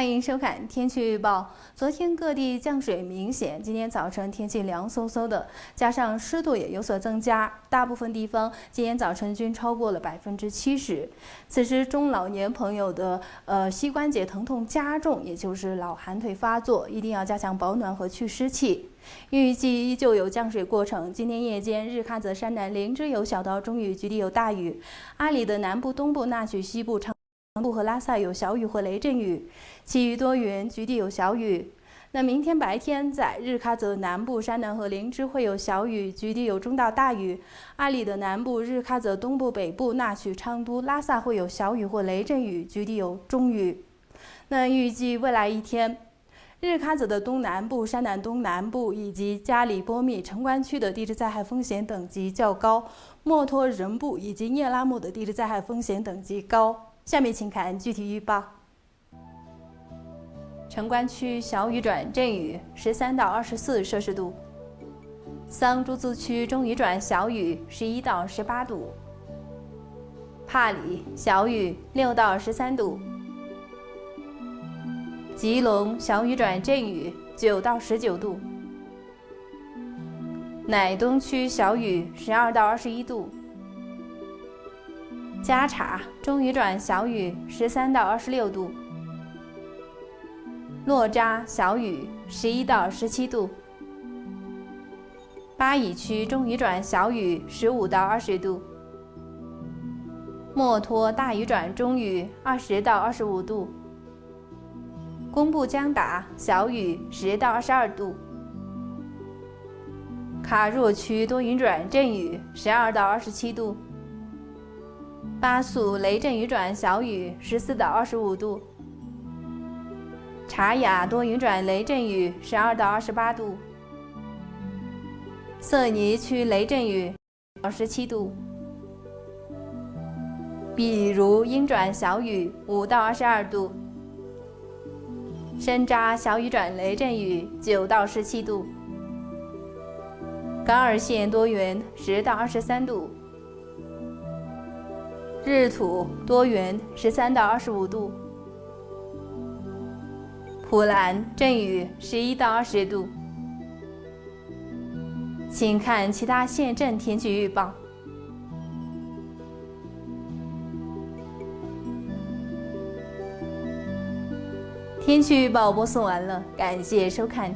欢迎收看天气预报。昨天各地降水明显，今天早晨天气凉飕飕的，加上湿度也有所增加，大部分地方今天早晨均超过了70%。此时中老年朋友的膝关节疼痛加重，也就是老寒腿发作，一定要加强保暖和去湿气。预计依旧有降水过程。今天夜间，日喀则山南林芝有小到中雨，局地有大雨；阿里的南部、东部、纳曲西部、长部和拉萨有小雨或雷阵雨，其余多云，局地有小雨。那明天白天，在日喀则南部、山南和林芝会有小雨，局地有中到大雨；阿里的南部、日喀则东部、北部、纳曲、昌都、拉萨会有小雨或雷阵雨，局地有中雨。那预计未来一天，日喀则的东南部、山南东南部以及加里波密、城关区的地质灾害风险等级较高，墨脱仁部以及聂拉木的地质灾害风险等级高。下面请看具体预报。城关区小雨转阵雨，13到24摄氏度；桑珠孜区中雨转小雨，11到18度；帕里小雨6到13度；吉隆小雨转阵雨9到19度；乃东区小雨12到21度；加查中雨转小雨13到26度；洛扎小雨11到17度；巴以区中雨转小雨15到20度；墨脱大雨转中雨20到25度；公布江达小雨10到22度；卡若区多云转阵雨12到27度；巴素雷阵雨转小雨14到25度；查雅多云转雷阵雨12到28度；色尼区雷阵雨到17度；比如阴转小雨5到22度；申扎小雨转雷阵雨9到17度；噶尔县多云10到23度；日土多云13到25度；普兰阵雨11到20度。请看其他县镇天气预报。天气预报播送完了，感谢收看。